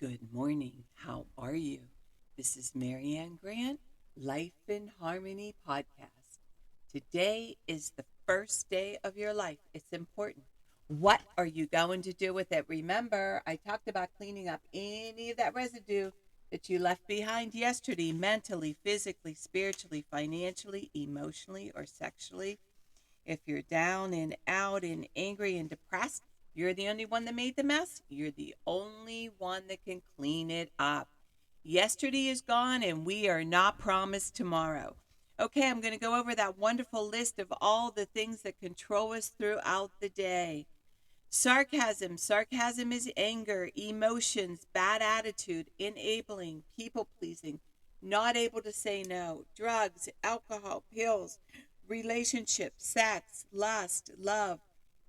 Good morning. How are you? This is Marianne Grant, Life in Harmony podcast. Today is the first day of your life. It's important. What are you going to do with it? Remember, I talked about cleaning up any of that residue that you left behind yesterday, mentally, physically, spiritually, financially, emotionally, or sexually. If you're down and out and angry and depressed, you're the only one that made the mess. You're the only one that can clean it up. Yesterday is gone and we are not promised tomorrow. Okay, I'm going to go over that wonderful list of all the things that control us throughout the day. Sarcasm. Sarcasm is anger, emotions, bad attitude, enabling, people pleasing, not able to say no, drugs, alcohol, pills, relationships, sex, lust, love,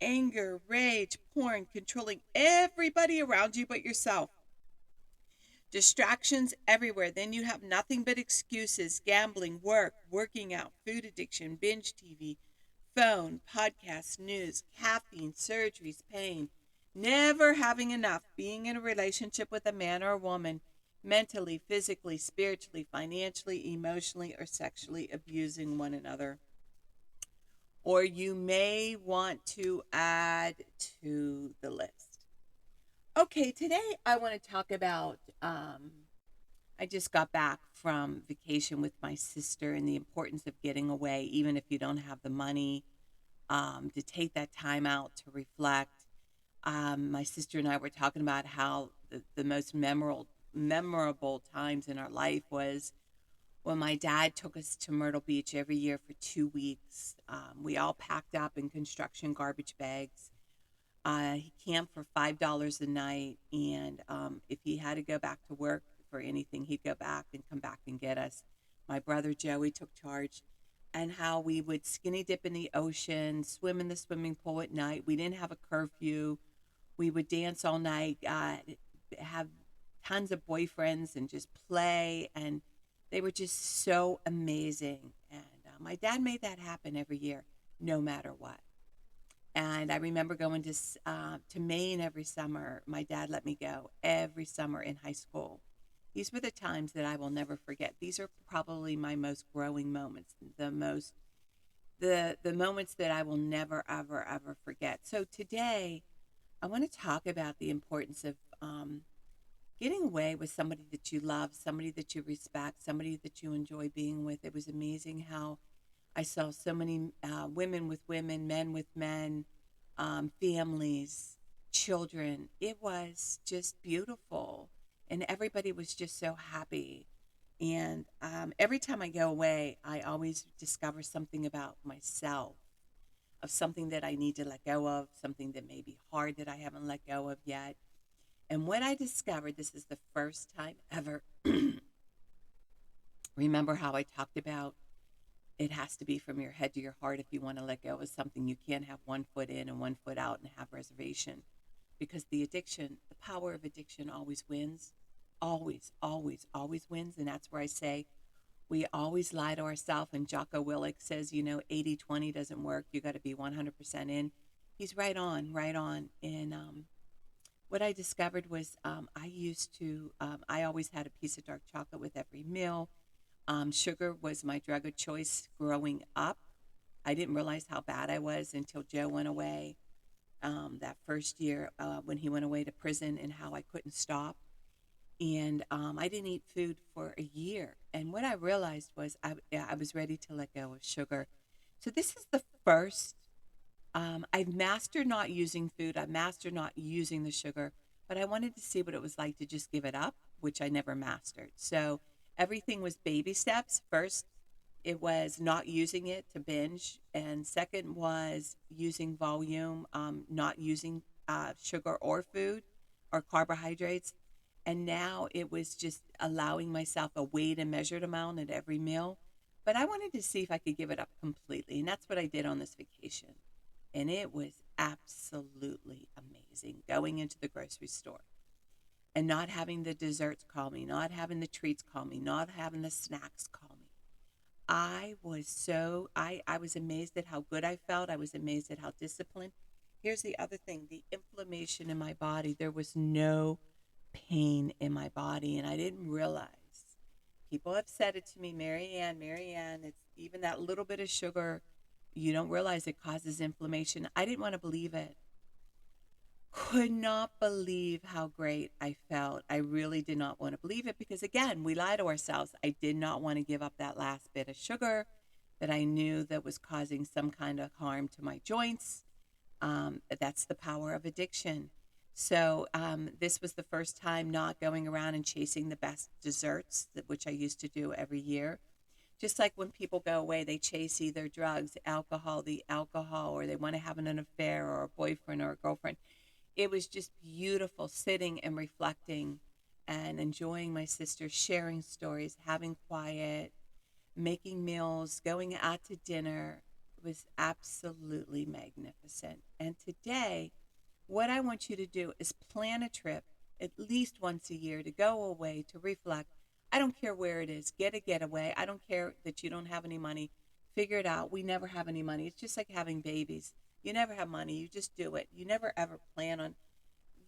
anger, rage, porn, controlling everybody around you but yourself. Distractions everywhere. Then you have nothing but excuses, gambling, work, working out, food addiction, binge TV, phone, podcasts, news, caffeine, surgeries, pain, never having enough, being in a relationship with a man or a woman, mentally, physically, spiritually, financially, emotionally, or sexually abusing one another. Or you may want to add to the list. Okay, today I want to talk about. I just got back from vacation with my sister and the importance of getting away, even if you don't have the money, to take that time out to reflect. My sister and I were talking about how the most memorable times in our life was when my dad took us to Myrtle Beach every year for 2 weeks. We all packed up in construction garbage bags. He camped for $5 a night, and if he had to go back to work for anything, he'd go back and come back and get us. My brother Joey took charge, and how we would skinny dip in the ocean, swim in the swimming pool at night. We didn't have a curfew. We would dance all night, have tons of boyfriends, and just play. And they were just so amazing. And my dad made that happen every year, no matter what. And I remember going to Maine every summer. My dad let me go every summer in high school. These were the times that I will never forget. These are probably my most growing moments, the moments that I will never ever ever forget. So today, I want to talk about the importance of getting away with somebody that you love, somebody that you respect, somebody that you enjoy being with. It was amazing how I saw so many women with women, men with men, families, children. It was just beautiful. And everybody was just so happy. And every time I go away, I always discover something about myself, of something that I need to let go of, something that may be hard that I haven't let go of yet. And what I discovered, this is the first time ever. Remember how I talked about it has to be from your head to your heart if you want to let go of something. You can't have one foot in and one foot out and have reservation, because the power of addiction always wins. Always, always, always wins. And that's where I say we always lie to ourselves. And Jocko Willink says, 80-20 doesn't work. You got to be 100% in. He's right on, right on. And what I discovered was I always had a piece of dark chocolate with every meal. Sugar was my drug of choice growing up. I didn't realize how bad I was until Joe went away that first year when he went away to prison, and how I couldn't stop. And I didn't eat food for a year. And what I realized was I was ready to let go of sugar. So this is the first. I've mastered not using food. I've mastered not using the sugar. But I wanted to see what it was like to just give it up, which I never mastered. So everything was baby steps. First, it was not using it to binge. And second was using volume, not using sugar or food or carbohydrates. And now it was just allowing myself a weighed and measured amount at every meal. But I wanted to see if I could give it up completely. And that's what I did on this vacation. And it was absolutely amazing going into the grocery store and not having the desserts call me, not having the treats call me, not having the snacks call me. I was amazed at how good I felt. I was amazed at how disciplined. Here's the other thing, the inflammation in my body. There was no pain in my body, and I didn't realize. People have said it to me, Mary Ann, it's even that little bit of sugar, you don't realize it causes inflammation. I didn't want to believe it. Could not believe how great I felt. I really did not want to believe it because, again, we lie to ourselves. I did not want to give up that last bit of sugar that I knew that was causing some kind of harm to my joints. That's the power of addiction. So this was the first time not going around and chasing the best desserts, which I used to do every year. Just like when people go away, they chase either drugs, the alcohol, or they want to have an affair or a boyfriend or a girlfriend. It was just beautiful sitting and reflecting and enjoying my sister, sharing stories, having quiet, making meals, going out to dinner. It was absolutely magnificent. And today, what I want you to do is plan a trip at least once a year to go away, to reflect. I don't care where it is. Get a getaway. I don't care that you don't have any money. Figure it out. We never have any money. It's just like having babies. You never have money. You just do it. You never ever plan on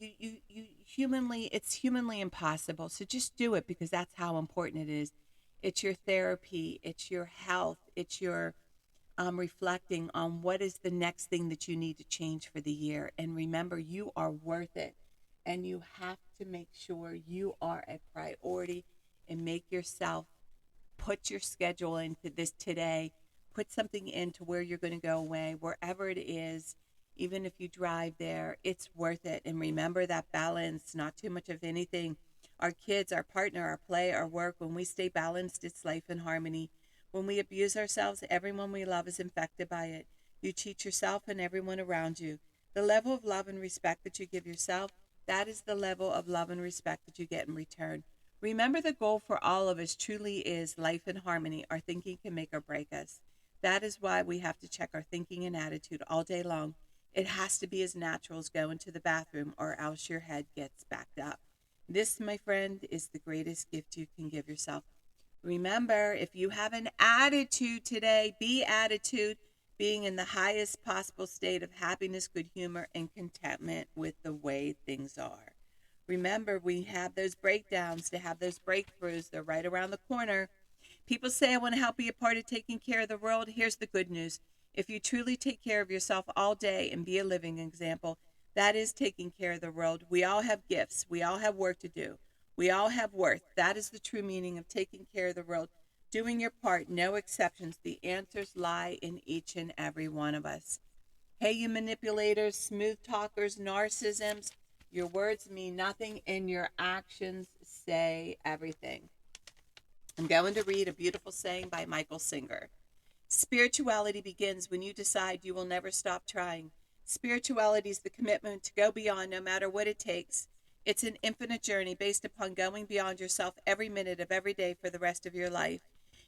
it's humanly impossible. So just do it because that's how important it is. It's your therapy. It's your health. It's your reflecting on what is the next thing that you need to change for the year. And remember, you are worth it. And you have to make sure you are a priority and make yourself put your schedule into this today. Put something into where you're going to go away, wherever it is. Even if you drive there, it's worth it. And remember that balance, not too much of anything. Our kids, our partner, our play, our work, when we stay balanced, it's life in harmony. When we abuse ourselves, everyone we love is infected by it. You cheat yourself and everyone around you. The level of love and respect that you give yourself, that is the level of love and respect that you get in return. Remember, the goal for all of us truly is life in harmony. Our thinking can make or break us. That is why we have to check our thinking and attitude all day long. It has to be as natural as going to the bathroom, or else your head gets backed up. This, my friend, is the greatest gift you can give yourself. Remember, if you have an attitude today, be attitude, being in the highest possible state of happiness, good humor, and contentment with the way things are. Remember, we have those breakdowns to have those breakthroughs. They're right around the corner. People say, I want to help be a part of taking care of the world. Here's the good news. If you truly take care of yourself all day and be a living example, that is taking care of the world. We all have gifts. We all have work to do. We all have worth. That is the true meaning of taking care of the world. Doing your part, no exceptions. The answers lie in each and every one of us. Hey, you manipulators, smooth talkers, narcissisms, your words mean nothing and your actions say everything. I'm going to read a beautiful saying by Michael Singer. Spirituality begins when you decide you will never stop trying. Spirituality is the commitment to go beyond no matter what it takes. It's an infinite journey based upon going beyond yourself every minute of every day for the rest of your life.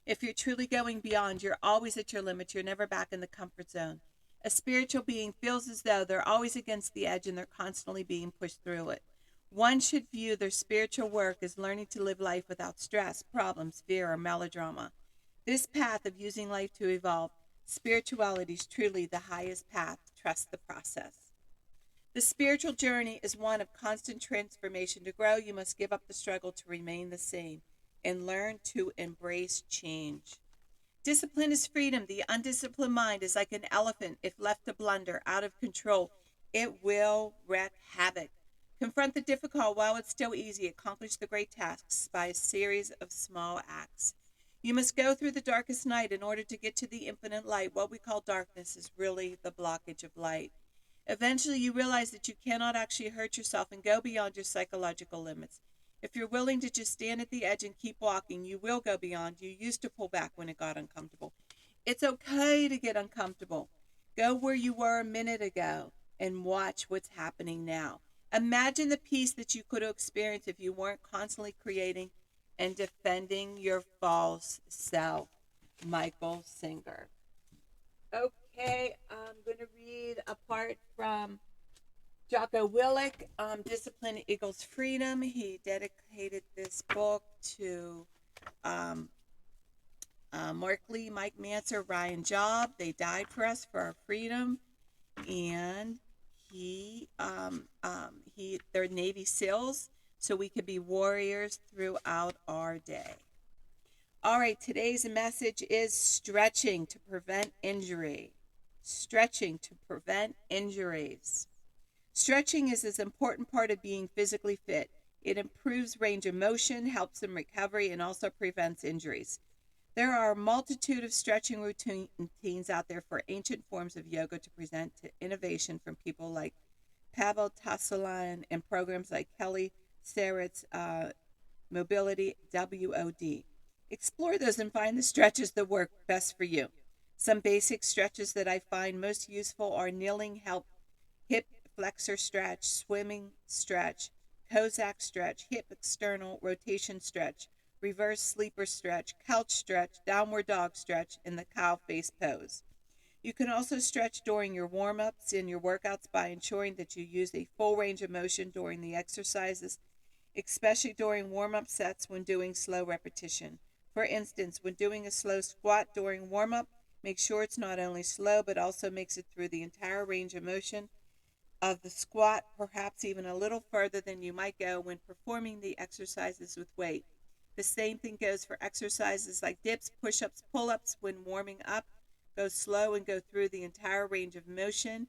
If you're truly going beyond, you're always at your limit. You're never back in the comfort zone. A spiritual being feels as though they're always against the edge and they're constantly being pushed through it. One should view their spiritual work as learning to live life without stress, problems, fear, or melodrama. This path of using life to evolve, spirituality is truly the highest path. Trust the process. The spiritual journey is one of constant transformation. To grow, you must give up the struggle to remain the same and learn to embrace change. Discipline is freedom. The undisciplined mind is like an elephant. If left to blunder, out of control, it will wreak havoc. Confront the difficult while it's still easy. Accomplish the great tasks by a series of small acts. You must go through the darkest night in order to get to the infinite light. What we call darkness is really the blockage of light. Eventually, you realize that you cannot actually hurt yourself and go beyond your psychological limits. If you're willing to just stand at the edge and keep walking, you will go beyond. You used to pull back when it got uncomfortable. It's okay to get uncomfortable. Go where you were a minute ago and watch what's happening now. Imagine the peace that you could experience if you weren't constantly creating and defending your false self. Michael Singer. Okay, I'm going to read a part from Jocko Willink, Discipline Equals Freedom. He dedicated this book to Mark Lee, Mike Manser, Ryan Job. They died for us for our freedom. And they're Navy SEALs. so we can be warriors throughout our day. All right, today's message is stretching to prevent injury. Stretching to prevent injuries. Stretching is an important part of being physically fit. It improves range of motion, helps in recovery, and also prevents injuries. There are a multitude of stretching routines out there for ancient forms of yoga to present to innovation from people like Pavel Tassolan and programs like Kelly Starrett's Mobility WOD. Explore those and find the stretches that work best for you. Some basic stretches that I find most useful are kneeling hip flexor stretch, swimming stretch, Cossack stretch, hip external rotation stretch, reverse sleeper stretch, couch stretch, downward dog stretch, and the cow face pose. You can also stretch during your warm-ups and your workouts by ensuring that you use a full range of motion during the exercises, especially during warm-up sets when doing slow repetition. For instance, when doing a slow squat during warm-up, make sure it's not only slow but also makes it through the entire range of motion of the squat, perhaps even a little further than you might go when performing the exercises with weight. The same thing goes for exercises like dips, push-ups, pull-ups when warming up. Go slow and go through the entire range of motion,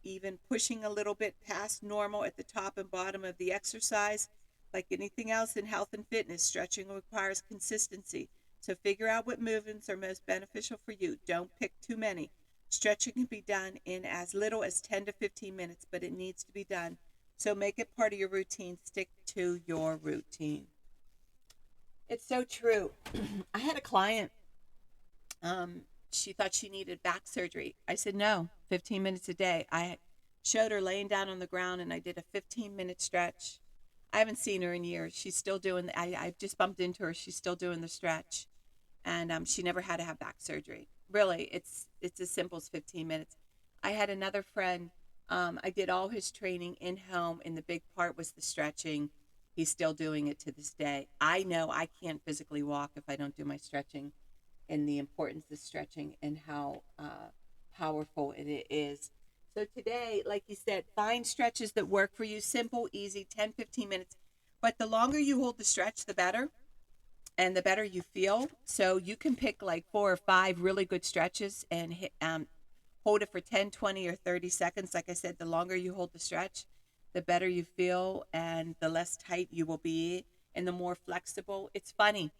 even pushing a little bit past normal at the top and bottom of the exercise. Like anything else in health and fitness, stretching requires consistency. So figure out what movements are most beneficial for you. Don't pick too many. Stretching can be done in as little as 10 to 15 minutes, but it needs to be done. So make it part of your routine. Stick to your routine. It's so true. I had a client. She thought she needed back surgery. I said, no, 15 minutes a day. I showed her laying down on the ground and I did a 15-minute stretch. I haven't seen her in years. She's still doing, I just bumped into her. She's still doing the stretch. And she never had to have back surgery. Really, it's as simple as 15 minutes. I had another friend. I did all his training in home, and the big part was the stretching. He's still doing it to this day. I know I can't physically walk if I don't do my stretching, and the importance of stretching and how powerful it is. So today, like you said, find stretches that work for you. Simple, easy, 10, 15 minutes. But the longer you hold the stretch, the better. And the better you feel. So you can pick like 4 or 5 really good stretches and hold it for 10, 20, or 30 seconds. Like I said, the longer you hold the stretch, the better you feel and the less tight you will be and the more flexible. It's funny.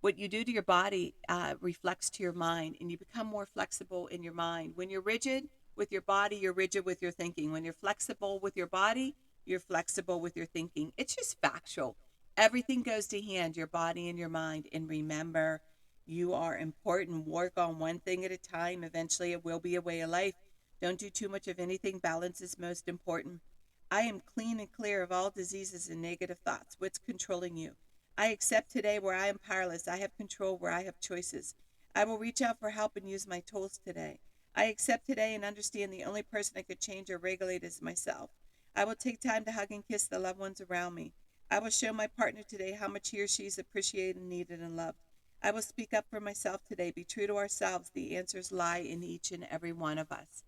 What you do to your body reflects to your mind, and you become more flexible in your mind. When you're rigid with your body, you're rigid with your thinking. When you're flexible with your body, you're flexible with your thinking. It's just factual. Everything goes to hand, your body and your mind. And remember, you are important. Work on one thing at a time. Eventually, it will be a way of life. Don't do too much of anything. Balance is most important. I am clean and clear of all diseases and negative thoughts. What's controlling you? I accept today where I am powerless. I have control where I have choices. I will reach out for help and use my tools today. I accept today and understand the only person I could change or regulate is myself. I will take time to hug and kiss the loved ones around me. I will show my partner today how much he or she is appreciated, needed, and loved. I will speak up for myself today. Be true to ourselves. The answers lie in each and every one of us.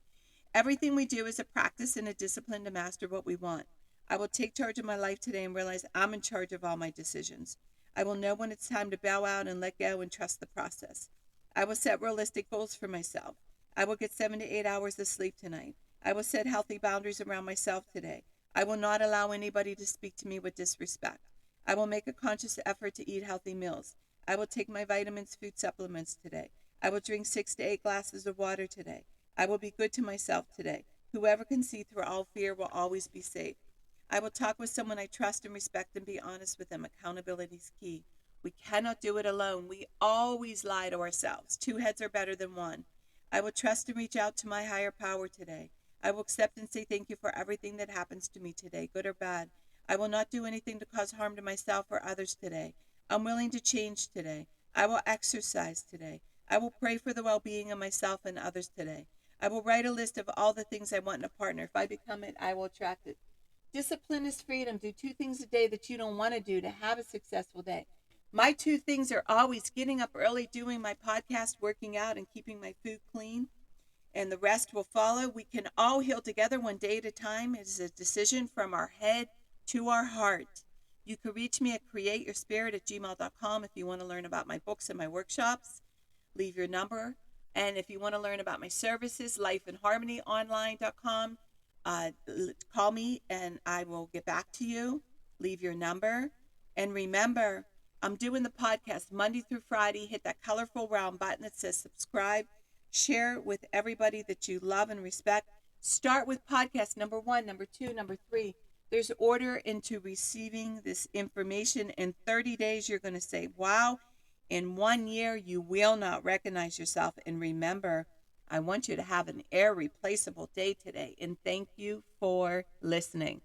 Everything we do is a practice and a discipline to master what we want. I will take charge of my life today and realize I'm in charge of all my decisions. I will know when it's time to bow out and let go and trust the process. I will set realistic goals for myself. I will get 7 to 8 hours of sleep tonight. I will set healthy boundaries around myself today. I will not allow anybody to speak to me with disrespect. I will make a conscious effort to eat healthy meals. I will take my vitamins, food supplements today. I will drink 6 to 8 glasses of water today. I will be good to myself today. Whoever can see through all fear will always be safe. I will talk with someone I trust and respect and be honest with them. Accountability is key. We cannot do it alone. We always lie to ourselves. 2 heads are better than 1. I will trust and reach out to my higher power today. I will accept and say thank you for everything that happens to me today, good or bad. I will not do anything to cause harm to myself or others today. I'm willing to change today. I will exercise today. I will pray for the well-being of myself and others today. I will write a list of all the things I want in a partner. If I become it, I will attract it. Discipline is freedom. Do 2 things a day that you don't want to do to have a successful day. My 2 things are always getting up early, doing my podcast, working out, and keeping my food clean. And the rest will follow. We can all heal together one day at a time. It is a decision from our head to our heart. You can reach me at createyourspirit@gmail.com if you want to learn about my books and my workshops. Leave your number. And if you want to learn about my services, lifeinharmonyonline.com, call me and I will get back to you. Leave your number. And remember, I'm doing the podcast Monday through Friday. Hit that colorful round button that says subscribe. Share it with everybody that you love and respect. Start with podcast number 1, number 2, number 3. There's order into receiving this information. In 30 days, you're going to say, wow. In 1 year, you will not recognize yourself. And remember, I want you to have an irreplaceable day today. And thank you for listening.